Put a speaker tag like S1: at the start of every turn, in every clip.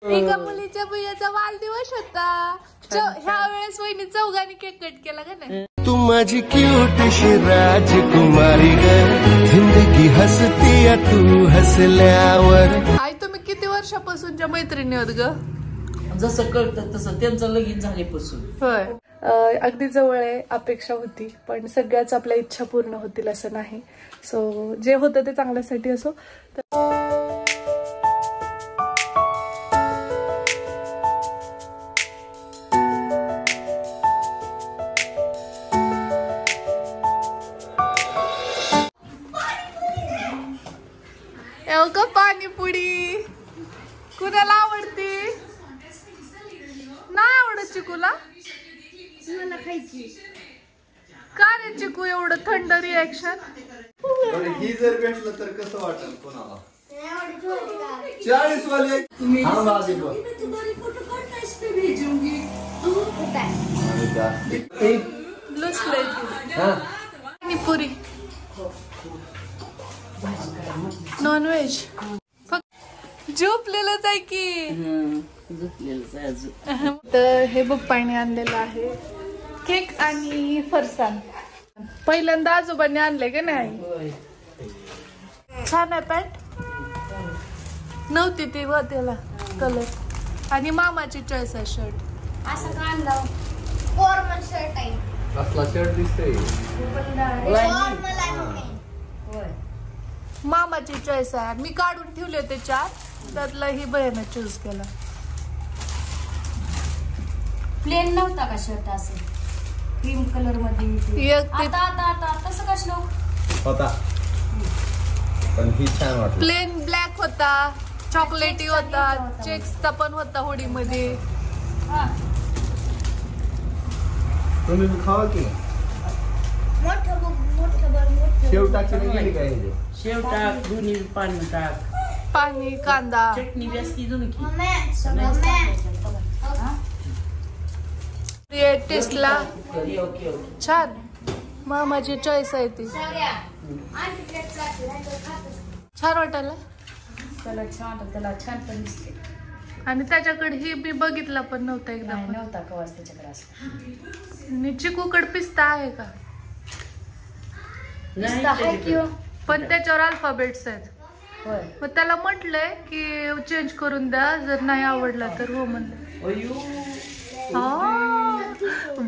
S1: एका मुलीच्या भैयाचा वाढदिवस होता. ह्या वेळेस वहिनी चौघांनी केक कट केला का नाही.
S2: तू माझी क्यूटशी राजकुमारी ग, जिंदगी हसती तू हसल्यावर.
S1: आई तुम्ही किती वर्षापासूनच्या मैत्रिणी होत ग.
S3: जसं कळतं तसं त्यांचं लगीन झाल्यापासून.
S1: होय. अगदी जवळ आहे. अपेक्षा होती पण सगळ्याच आपल्या इच्छा पूर्ण होतील असं नाही. सो जे होतं ते चांगल्यासाठी असो. का पाणीपुरी कुणाला आवडती. नाही आवडत चिकूला. मला खायची का रे चिकू. एवढं थंड रिॲक्शन.
S4: ही जर भेटलं तर कसं वाटेल कोणाला. 40 वाले
S1: पाणीपुरी नॉनव्हेज फक्त झोपलेलंच आहे की. तर हे बप्पाने आणलेलं आहे केक आणि फरसाण. पहिल्यांदा आजोबांनी आणले का नाही. छान आहे पॅन्ट. नव्हती ती व त्याला कलर. आणि मामाची चॉईस आहे शर्ट.
S5: असं का आणलं. फॉर्मल शर्ट आहे.
S4: कसला शर्ट दिसतोय.
S1: मामाची चॉईस आहे. मी काढून ठेवले होते 4 त्यातला ही बहिणीने चूज केला.
S5: प्लेन नव्हता का शर्ट असं क्रीम कलर मध्ये. आता आता आता तसं कसलं
S4: होता पण ही छान वाटली.
S1: प्लेन ब्लॅक होता. चॉकलेटी होता. चेक्सचा पण होता होडी मध्ये.
S4: तुम्ही खावा की. शेव टाकची नाही काय.
S3: शेव टाक दोन्ही पाणी टाक.
S1: पाणी कांदा
S3: चटणी जास्ती दोन की.
S1: टेस्टला छान. मामाची चॉईस आहे ती. छान वाटायला.
S5: कलर छान त्याला छान पण दिसते.
S1: आणि त्याच्याकडे हे मी बघितला पण नव्हता एकदा.
S5: नव्हता कवाच त्याच्याकडे असं.
S1: आणि चिकूकडे पिस्ता आहे का. पण त्याच्यावर अल्फाबेट्स आहेत. मग त्याला म्हटलंय की चेंज करून द्या जर नाही आवडला तर. हो म्हणलं.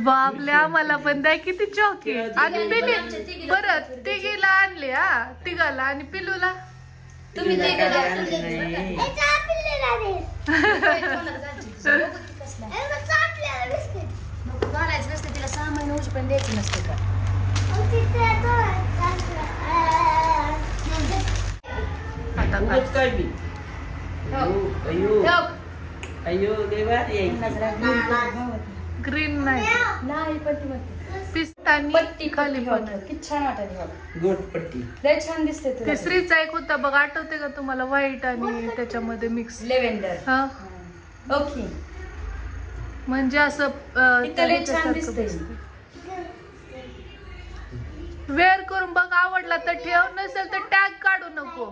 S1: बापले आम्हाला पण द्या. किती चौकी. आणि पिली परत तिघीला आणली. हा तिघाला आणि पिलूला.
S5: तुम्ही घालायचं नसते तिला. 6 महिने होऊन पण द्यायची नसते का.
S1: आता
S3: काय बी. अयो देवा.
S1: ग्रीन नाही
S5: पण
S1: पिस्ता
S5: पट्टी
S1: खाली पण.
S5: किती छान वाटत.
S3: गोट पट्टी
S5: लय छान दिसते.
S1: तिसरीचा एक होता बघ. आठवते का तुम्हाला. व्हाईट आणि त्याच्यामध्ये मिक्स
S5: लेव्हेंडर.
S1: हा
S5: ओके.
S1: म्हणजे असं
S5: छान दिसते.
S1: वेअर करून बघ. आवडला तर ठेव. नसेल तर टॅग काढू नको.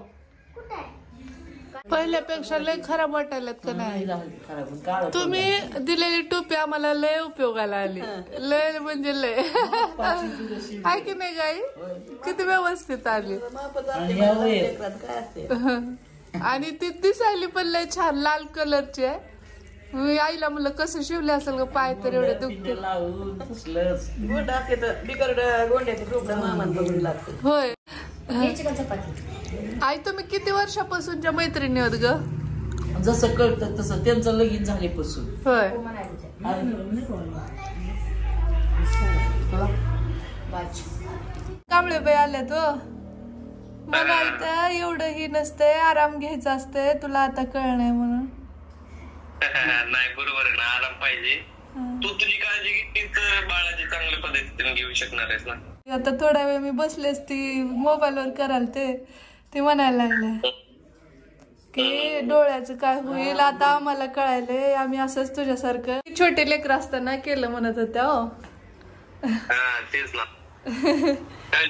S1: पहिल्यापेक्षा लय खराब वाटायला का नाही. तुम्ही दिलेली टोपी आम्हाला लय उपयोगाला आली. लय म्हणजे लय आहे की नाही गाई. किती व्यवस्थित आली. आणि ती दिसायली पण लय छान. लाल कलरची आहे. मी आईला म्हणलं कसं शिवले असेल ग पाय तर एवढे दुखते. होय. आई तुम्ही किती वर्षापासूनच्या मैत्रिणी होत ग.
S3: जसं कळतं तसं त्यांचं लगीन झाल्यापासून.
S1: होय. कांबळे बाई आल्या तो. मला इथं एवढं ही नसतंय. आराम घ्यायचा असतंय. तुला आता कळ नाही म्हणून.
S6: नाही बरोबर आहे ना. आराम पाहिजे. तू तुझी काळजी घेतली तर बाळाची चांगल्या पद्धतीने घेऊ शकणार आहेस ना.
S1: आता थोडा वेळ मी बसलेच. ती मोबाईल वर कराल ते म्हणायला लागले की डोळ्याचं काय होईल. आता आम्हाला कळायलंय. आम्ही असंच तुझ्यासारखं छोटे लेकर असताना केलं म्हणत होत्या. हो
S6: तेच ना.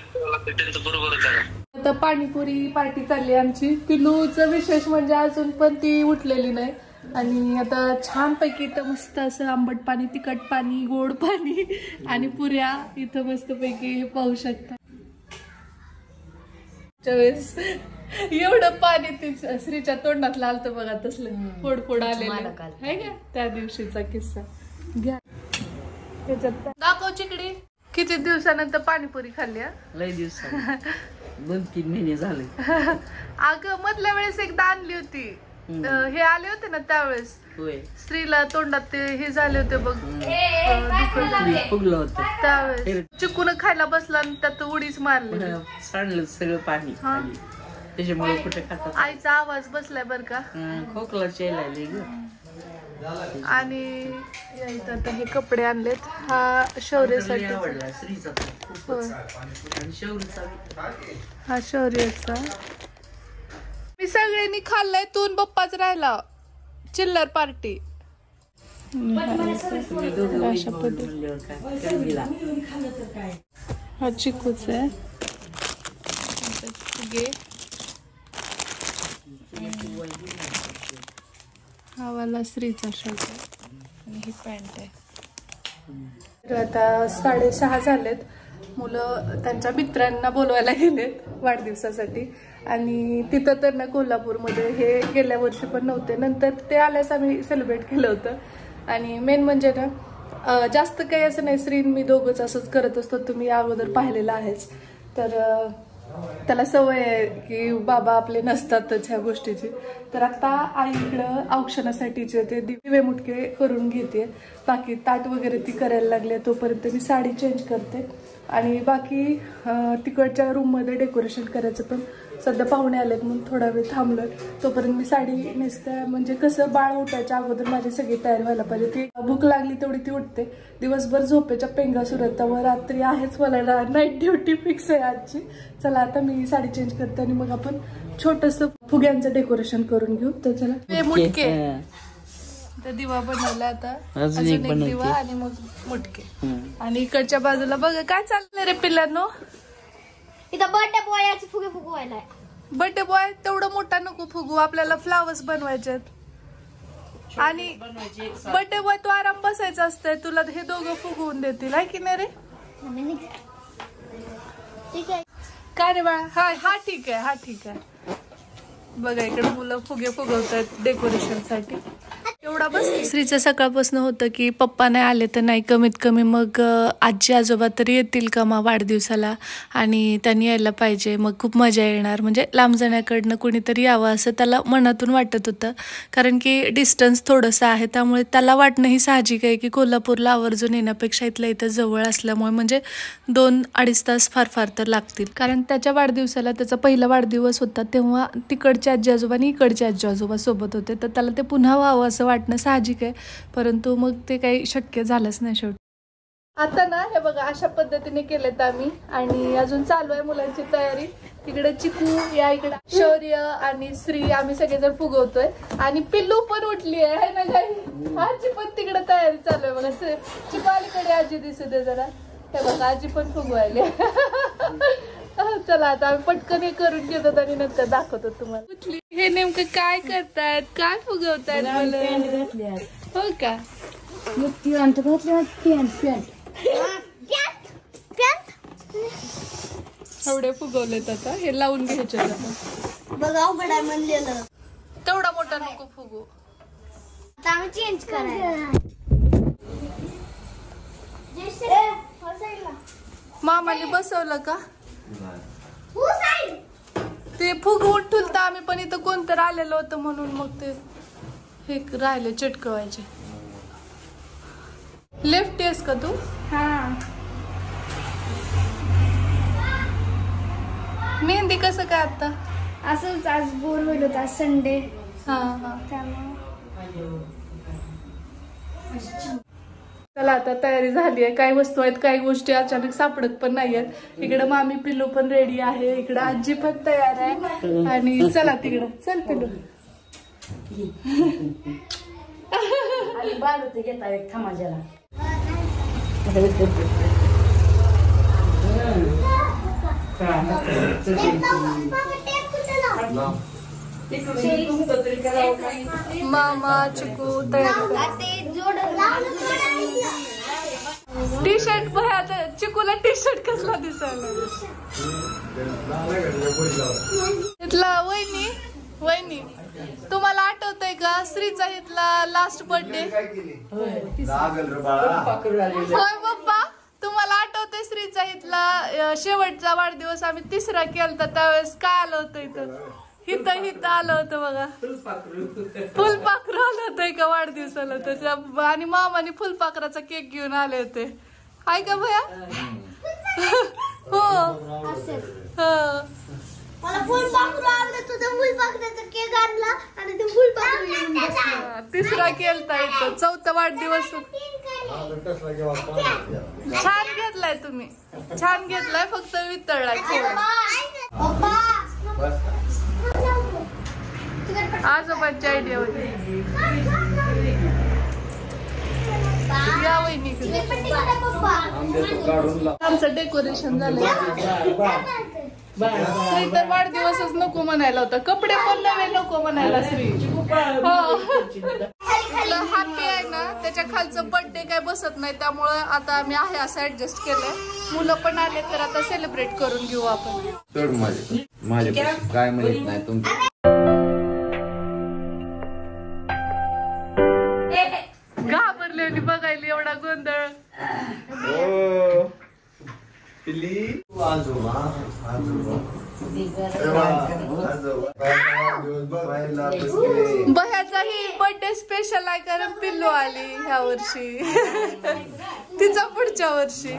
S6: त्यांचं बरोबरच आहे.
S1: आता पाणीपुरी पार्टी चालली आमची. पिलूचं विशेष म्हणजे अजून पण ती उठलेली नाही. आणि आता छानपैकी इथं मस्त असं आंबट पाणी, तिखट पाणी, गोड पाणी आणि पुऱ्या इथं मस्तपैकी पाहू शकता. त्यावेळेस एवढं पाणी ती श्रीच्या तोंडात लालतं बघा, तसलं फोड आलेलं आहे का त्या दिवशीचा किस्सा. घ्या त्याच्यात दाखव चिकडी. किती दिवसानंतर पाणीपुरी खाल्ली?
S3: लय दिवस 2-3 महिने झाले.
S1: अगं मधल्या वेळेस एकदा आणली होती, हे आले होते ना त्यावेळेस, स्त्रीला तोंडात ते हे झाले होते बघ,
S3: फुगलं होतं
S1: त्यावेळेस चिकून खायला बसला आणि त्यात उडीच मारली,
S3: सांडलं सगळं पाणी त्याच्यामुळे कुठे खातात.
S1: आईचा आवाज बसलाय बर का,
S3: खोकला चेलायले ग.
S1: आणि आता हे कपडे आणलेत, हा शौर्यासाठी,
S3: आवडला श्रीचा
S1: हा शौर्याचा. मी सगळ्यांनी खाल्लंय, तून बप्पाच राहिला चिल्लर पार्टी. हा चिकूच आहे, हा वाला श्रीचा शर्ट आहे आणि ही पॅन्ट आहे. तर आता 6:30 झालेत. मुलं त्यांच्या मित्रांना बोलवायला गेलेत वाढदिवसासाठी, आणि तिथं तर ना कोल्हापूरमध्ये हे गेल्या वर्षी पण नव्हते, नंतर ते आल्यास आम्ही सेलिब्रेट केलं होतं. आणि मेन म्हणजे ना जास्त काही असं नाही, श्रीन मी दोघंच असंच करत असतो, तुम्ही अगोदर पाहिलेलं आहेच. तर त्याला सवय आहे की बाबा आपले नसतातच ह्या गोष्टीची. तर आता आई इकडं औक्षणासाठीचे ते दिवे मुटके करून घेते, बाकी ताट वगैरे ती करायला लागले. तोपर्यंत मी साडी चेंज करते आणि बाकी तिकडच्या रूममध्ये डेकोरेशन करायचं, पण सध्या पाहुणे आलेत म्हणून थोडा वेळ थांबलोय. तोपर्यंत मी साडी नेसते, म्हणजे कसं बाळ उठायच्या अगोदर माझी सगळी तयारी व्हायला पाहिजे. ती भूक लागली तेवढी ती उठते, दिवसभर झोपेच्या पेंगा सुरू आहेत, त्यामुळे रात्री आहेच मला नाईट ड्युटी फिक्स आहे आजची. चला आता मी साडी चेंज करते आणि मग आपण छोटस फुग्यांचं डेकोरेशन करून घेऊ. तर चला मुटके, तर दिवा बनवला आता, अजून एक दिवा आणि मग मुटके. आणि इकडच्या बाजूला बघा काय चाललंय रे पिल्लांनो,
S5: इथं बर्थडे बॉयचे फुगे फुगवायला.
S1: बर्थडे बॉय तेवढं मोठा नको फुगू, आपल्याला फ्लावर्स बनवायचे. आणि बर्थडे बॉय तू आराम बसायचा असतंय, तुला हे दोघं फुगवून देतील आहे की नाही रे?
S5: ठीक आहे
S1: काय रे बाळा? हा ठीक आहे, हा ठीक आहे. बघा इकडे मुलं फुगे फुगवतात डेकोरेशन साठी. एवढा बस. श्रीचं सकाळपासून होतं की पप्पा नाही आले तर नाही, कमीत कमी मग आजी आजोबा तरी येतील का मा वाढदिवसाला, आणि त्यांनी यायला पाहिजे, मग खूप मजा येणार, म्हणजे लांब जाण्याकडनं कुणीतरी यावं असं त्याला मनातून वाटत होतं. कारण की डिस्टन्स थोडंसं आहे, त्यामुळे त्याला वाटणं ही साहजिक आहे की कोल्हापूरला आवर्जून येण्यापेक्षा इथलं इथं जवळ असल्यामुळे म्हणजे 2-2.5 तास फार तर लागतील. कारण त्याच्या वाढदिवसाला, त्याचा पहिला वाढदिवस होता तेव्हा तिकडचे आजी आजोबा आणि इकडचे आजी आजोबा सोबत होते, तर त्याला ते पुन्हा व्हावं असं वाटणं साहजिक आहे, परंतु मग ते काही शक्य झालंच नाही शेवटी. आता ना हे बघा अशा पद्धतीने केलेत आम्ही, आणि अजून चालू आहे मुलांची तयारी. तिकडे चिकू, या इकडे शौर्य आणि श्री, आम्ही सगळेजण फुगवतोय. आणि पिल्लू पण उठली आहे ना काही, आजी पण तिकडे तयारी चालू आहे बघा. चिकू अलीकडे आजी दिसू दे जरा, हे बघा आजी पण फुगवायली. चला आता आम्ही पटकन हे करून घेतो आणि नंतर दाखवतो तुम्हाला. हे नेमकं काय करतायत, काय फुगवतायत मला? हो का? एवढे फुगवलेत, आता हे लावून घ्यायचे.
S5: बघा उघडा म्हणलेलं
S1: तेवढा मोठा नको फुगू,
S5: आता आम्ही चेंज करायला.
S1: मामाने बसवलं का ते फुगवून ठुलता आम्ही, पण इथं कोणतं आलेलं होतं म्हणून मग ते हे राहिले चिटकवायचे. लेफ्ट आहेस का तू?
S5: हा.
S1: मेहंदी कसं काय आता?
S5: असंच आज बोर होईल होता, संडे.
S1: हा. चला आता तयारी झाली आहे. काही वस्तू आहेत, काही गोष्टी अचानक सापडत पण नाहीयेत. इकडं मामी पिल्लू पण रेडी आहे, इकडं आजी पण तयार आहे. आणि चला तिकडं, चल पिल्लू.
S5: बालू घेता एक थमाजाला.
S1: मामा चिकू तयार. टी शर्ट भया चिकूला टी शर्ट कसला दिसायला. इथला वहिनी तुम्हाला आठवतंय का श्रीचा इथला लास्ट बर्थडे. होय पप्पा तुम्हाला आठवतंय श्रीचा इथला शेवटचा वाढदिवस आम्ही 3रा केलता त्यावेळेस काय आलं होतं इथं आलं होतं बघा. फुलपाखरू आलं होतं का वाढदिवसाला त्याच्या आणि मामाने फुलपाखराचा केक घेऊन आले होते. आहे का भया. हो
S7: मला फुलपाखरू आवडत होतं. फुलपाखराचा केक आणला आणि ते फुलपाखरू
S1: 3रा केलता इथं 4था वाढदिवस. छान घेतलाय तुम्ही छान घेतलाय फक्त वितळलाय. आजोबांची आयडिया होती. या वहिनी आमचं डेकोरेशन झालंय. श्री तर वाढदिवसच नको म्हणायला होता. कपडे पण नवे नको म्हणायला श्री. हॅपी आहे ना त्याच्या खालचं बर्थडे काय बसत नाही त्यामुळे आता आम्ही आहे असं ऍडजस्ट केलंय. मुलं पण आले तर आता सेलिब्रेट करून घेऊ आपण.
S4: माझे काय म्हणत नाही तुमचं.
S1: घाबरले आणि बघायला एवढा गोंधळ. बह्याचाही बर्थडे स्पेशल आहे कारण पिल्लू आली ह्या वर्षी. तिचा पुढच्या वर्षी.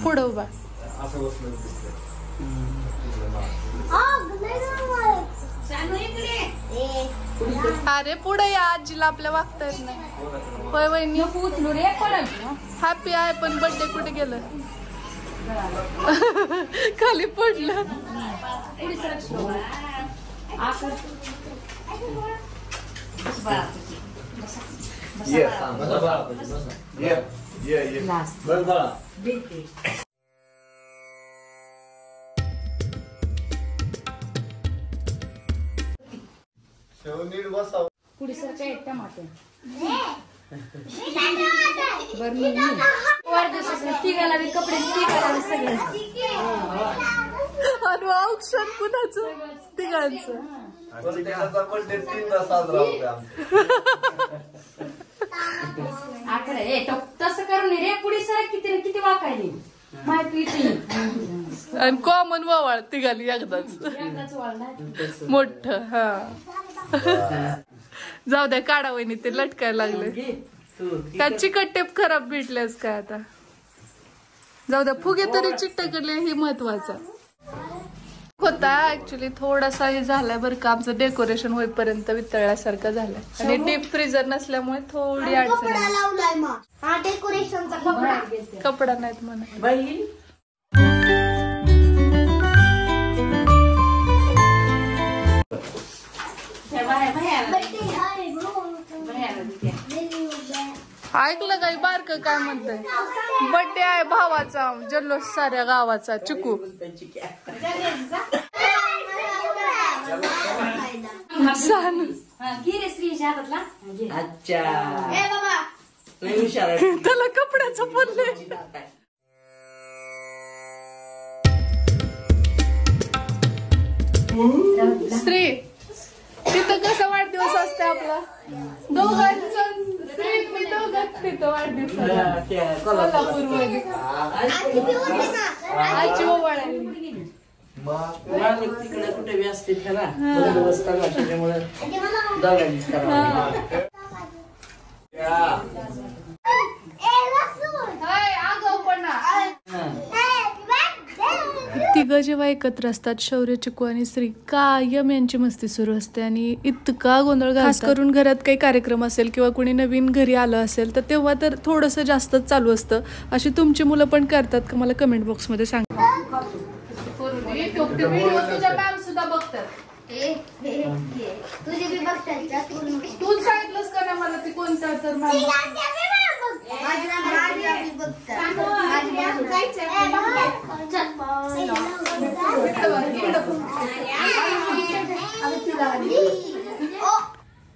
S1: पुढं उभा. अरे पुढे या आजीला आपल्या वागता येत नाही. होय वहिनी उचलू रे. हॅपी आहे पण बर्थडे कुठे गेलं. खाली पडलं.
S5: पुढे सर काय टमाटर तिघाला बी कपडे तिघाला सगळं.
S1: आणि औक्षण कुणाचं तिघांचं.
S5: तसं करून रे पुढे सर किती वाकायली
S1: आणि कॉमन ववाळ तिघाली एकदाच मोठ. हा जाऊ द्या काढा वहिनी ते लटकायला लागले. का चिकट टेप खराब भेटल्यास काय आता. जाऊ द्या फुगे तरी चिकटकले हे महत्वाचं होता. ऍक्च्युली थोडासा हे झालाय बरं का आमचं डेकोरेशन होईपर्यंत वितळल्यासारखं झालंय आणि डीप फ्रीजर नसल्यामुळे थोडी अडचण. कपडा नाहीत म्हणा. ऐकलं काही बारक काय म्हणतंय. बर्थडे आहे भावाचा जल्लोष साऱ्या गावाचा. चिकू त्याला कपड्याचं पडले. श्री तिथं कसा वाढदिवस असते आपला दोघांचं. मी दोघांच तिथं वाढदिवसाला कोल्हापूरमध्ये आजी ओवाळायला.
S3: तिकडे कुठे व्यस्त त्याला बंदोबस्त त्याच्यामुळे दोघांनीच करावं.
S1: तिघं जेव्हा एकत्र असतात शौर्य चिकू आणि श्री कायम यांची मस्ती सुरू असते आणि इतका गोंधळ खास करून घरात काही कार्यक्रम असेल किंवा कुणी नवीन घरी आलं असेल तर तेव्हा तर थोडंसं जास्तच चालू असतं. अशी तुमची मुलं पण करतात का मला कमेंट बॉक्स मध्ये सांगा. मॅम सुद्धा बघतात. तू सांगितलंस का ना मला ते कोणता तर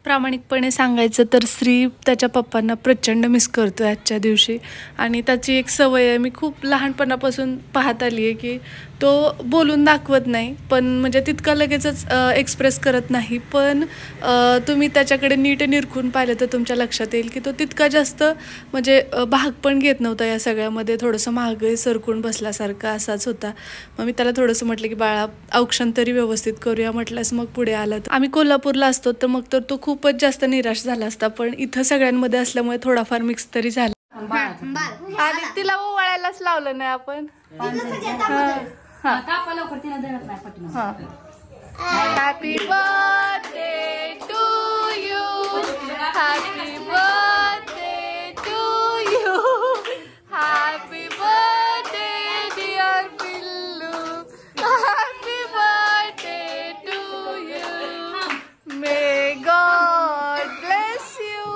S1: प्रामाणिकपणे सांगायचं तर श्री त्याच्या पप्पांना प्रचंड मिस करतो आजच्या दिवशी. आणि त्याची एक सवय आहे, मी खूप लहानपणापासून पाहत आली आहे की तो बोलून दाखवत नाही, पण म्हणजे तितका लगेचच एक्सप्रेस करत नाही, पण तुम्ही त्याच्याकडे नीट निरखून पाहिलं तर तुमच्या लक्षात येईल की तो तितका जास्त म्हणजे भाग पण घेत नव्हता या सगळ्यामध्ये. थोडंसं मागे सरकून बसल्यासारखा असाच होता. मग मी त्याला थोडंसं म्हटलं की बाळा औक्षण तरी व्यवस्थित करूया म्हटलंस, मग पुढे आलं. आम्ही कोल्हापूरला असतो तर मग तर तो खूपच जास्त निराश झाला असता, पण इथं सगळ्यांमध्ये असल्यामुळे थोडाफार मिक्स तरी झाला. आणि तिला ओवाळायलाच लावलं नाही आपण.
S5: कापा लवकर, तिला धरत नाही पटकन.
S1: Happy birthday to you, happy birthday to you, happy birthday dear पिल्लू, happy birthday to you, may God bless you,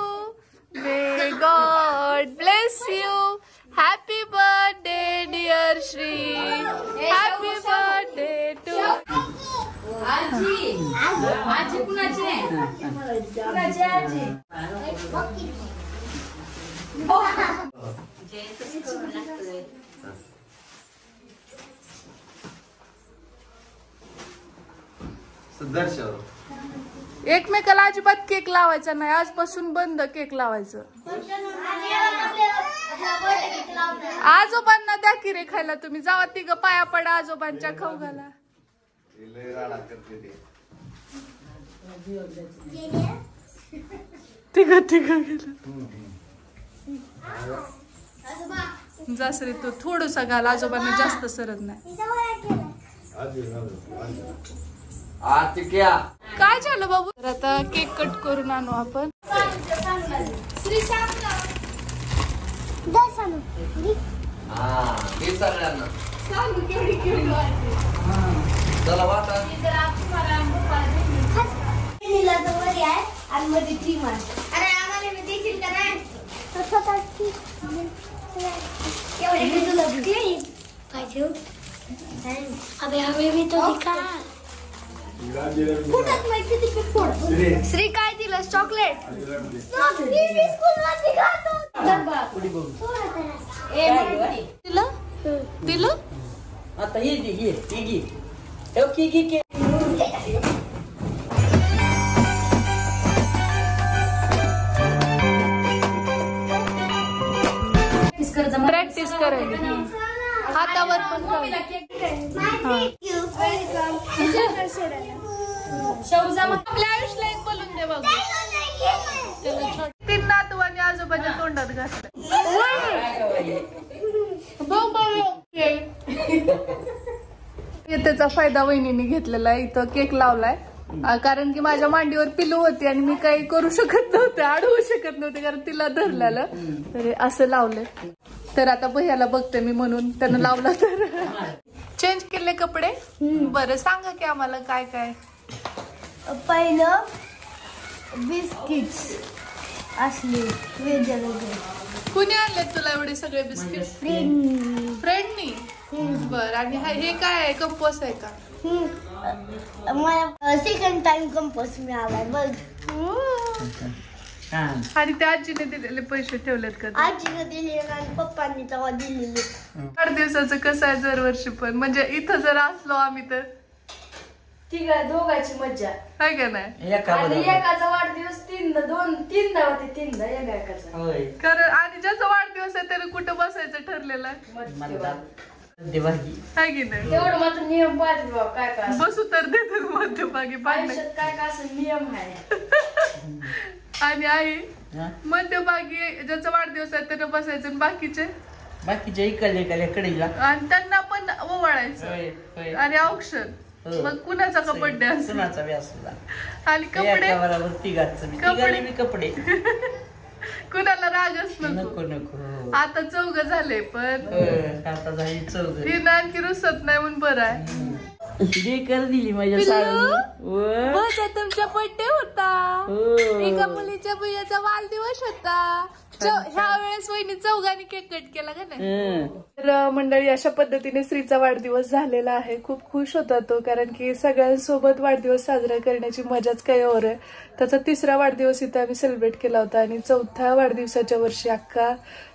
S1: may God bless you, happy birthday dear Shri, happy birthday to.
S5: आजी आजी कुणाची आहे? कुणाची आजी?
S1: एकमेकाला अजिबात केक लावायचा नाही, आजपासून बंद केक लावायचं. आजोबांना द्या की रे खायला, तुम्ही जावा तिघ पाया पडा आजोबांच्या, खाऊ घाला. तिघ गेलं. जासरी तू थोडसा घाल, आजोबांना जास्त सरत नाही. काय झालं बाबू? तर आता केक कट करून आणू आपण.
S7: श्री काय दिलं? चॉकलेट.
S1: दिलं
S3: आता ये
S1: प्रॅक्टिस करायला हातावर पण आपल्या आयुष्याला एक बोलून दे बाबू. 3 नातू आणि आजोबाच्या तोंडात घातलं. त्याचा फायदा वहिनीने घेतलेला आहे. इथं केक लावलाय कारण की माझ्या मांडीवर पिलू होती आणि मी काही करू शकत नव्हते, अडवू शकत नव्हते कारण तिला धरलेलं. तर असं लावलंय. तर आता भैयाला बघते मी म्हणून त्यानं लावला. तर चेंज केले कपडे. बरं सांगा की आम्हाला काय काय.
S7: पहिलं बिस्किट्स असले वेगळे.
S1: कुणी आणले तुला एवढे सगळे बिस्किट? फ्रेंडनी. बर. आणि हे काय आहे? कंपोस्ट आहे का?
S7: मला सेकंड टाइम कंपोस्ट मिळालाय बघ.
S1: आणि त्या आजीने दिलेले पैसे ठेवलेत का?
S7: आजीने दिले आणि पप्पांनी तेव्हा दिलेले.
S1: 8 दिवसाचं कसं आहे दरवर्षी पण, म्हणजे इथं जर असलो आम्ही तर
S5: दोघांची मज्जा
S1: आहे का नाही?
S5: आणि एकाचा वाढदिवस तीनदा होते.
S1: कारण आणि ज्याचा वाढदिवस आहे त्याने कुठं बसायचं ठरलेलं आहे की नाही?
S5: तेवढं मात्र नियम पाहिजे बाबा. काय काय
S1: बसू तर देते मध्यभागी पाहिजे
S5: आयुष्यात काय काय असं नियम आहे.
S1: आणि आई मध्यभागी ज्याचा वाढदिवस आहे त्याने बसायचं आणि बाकीचे
S3: कडेला
S1: आणि त्यांना पण ओवाळायचं आणि औक्षण. मग कुणाचा बर्थडे असतो आणि कपडे कुणाला रागच नको. आता 4 झाले पण तिनं आणखी रुसत नाही म्हणून बरं आहे.
S3: दिली माझ्या
S1: तुमचा बर्थडे होता, एका मुलीच्या भैयाचा वाढदिवस होता, ह्या वेळेस वहिनी चौघांनी केक कट केला का नाही. तर मंडळी अशा पद्धतीने श्रीचा वाढदिवस झालेला आहे. खूप खुश होता तो, कारण की सगळ्यांसोबत वाढदिवस साजरा करण्याची मजाच काही और आहे. त्याचा 3रा वाढदिवस इथे आम्ही सेलिब्रेट केला होता आणि 4थ्या वाढदिवसाच्या वर्षी अक्का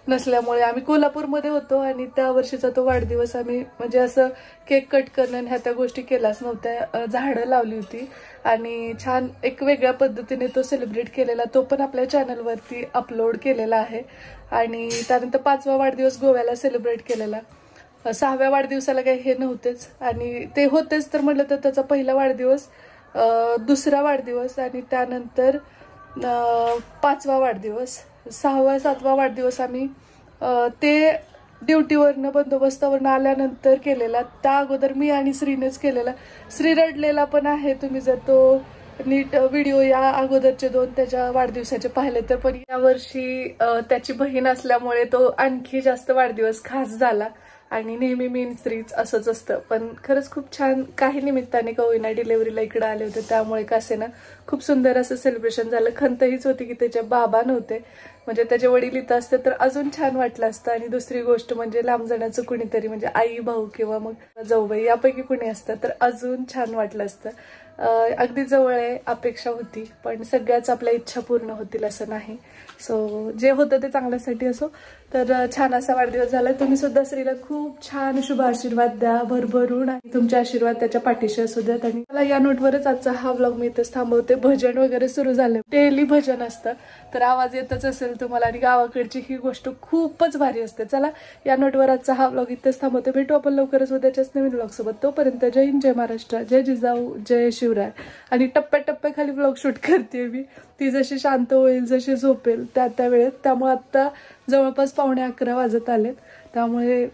S1: नसल्यामुळे आम्ही कोल्हापूरमध्ये होतो आणि त्या वर्षीचा तो वाढदिवस आम्ही म्हणजे असं केक कट करणं ह्या त्या गोष्टी केल्याच नव्हत्या. झाडं लावली होती आणि छान एक वेगळ्या पद्धतीने तो सेलिब्रेट केलेला, तो पण आपल्या चॅनलवरती अपलोड केलेला आहे. आणि त्यानंतर 5वा वाढदिवस गोव्याला सेलिब्रेट केलेला. 6व्या वाढदिवसाला काही हे नव्हतेच आणि ते होतेच तर म्हटलं तर त्याचा पहिला वाढदिवस, 2रा वाढदिवस आणि त्यानंतर 5वा वाढदिवस, 6वा 7वा वाढदिवस आम्ही ते ड्युटीवरनं बंदोबस्तावरनं आल्यानंतर केलेला. त्या अगोदर मी आणि श्रीनेच केलेला. श्री रडलेला पण आहे, तुम्ही जर तो नीट व्हिडिओ या अगोदरचे 2 त्याच्या वाढदिवसाचे पाहिले तर. पण यावर्षी त्याची बहीण असल्यामुळे तो आणखी जास्त वाढदिवस खास झाला आणि नेहमी मी स्त्रीच असंच असतं. पण खरंच खूप छान, काही निमित्ताने का होईना डिलेव्हरीला इकडे आले होते त्यामुळे कासे ना खूप सुंदर असं सेलिब्रेशन झालं. खंत हीच होती की त्याचे बाबा नव्हते, म्हणजे त्याचे वडील इथं असते तर अजून छान वाटलं असतं. आणि दुसरी गोष्ट म्हणजे लांब जाण्याचं कुणीतरी म्हणजे आई भाऊ किंवा मग जाऊबाई यापैकी कुणी असतं तर अजून छान वाटलं असतं. अगदी जवळ आहे, अपेक्षा होती, पण सगळ्याच आपल्या इच्छा पूर्ण होतील असं नाही. सो जे होतं ते चांगल्यासाठी असो. तर छान असा वाढदिवस झाला. तुम्ही सुद्धा श्रीला खूप छान शुभ आशीर्वाद द्या भरभरून आणि तुमचे आशीर्वाद त्याच्या पाठीशी असू द्यात. आणि मला या नोटवरच आजचा हा व्लॉग मी इथेच थांबवते. भजन वगैरे सुरू झाले, डेली भजन असतं तर आवाज येतच असेल तुम्हाला आणि गावाकडची ही गोष्ट खूपच भारी असते. चला या नोटवर आजचा हा व्लॉग इथेच थांबवते. भेटू आपण लवकरच उद्याच्याच नवीन व्लॉग सोबत. तोपर्यंत जय हिंद, जय महाराष्ट्र, जय जिजाऊ, जय शिवराय. आणि टप्प्याटप्प्याखाली व्लॉग शूट करते मी, ती जशी शांत होईल जशी झोपेल त्या वेळेत. त्यामुळे आता जवळपास 11:15 वाजत आलेत, त्यामुळे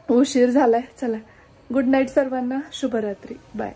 S1: उशीर झालाय. चला गुड नाईट सर्वांना, शुभरात्री, बाय.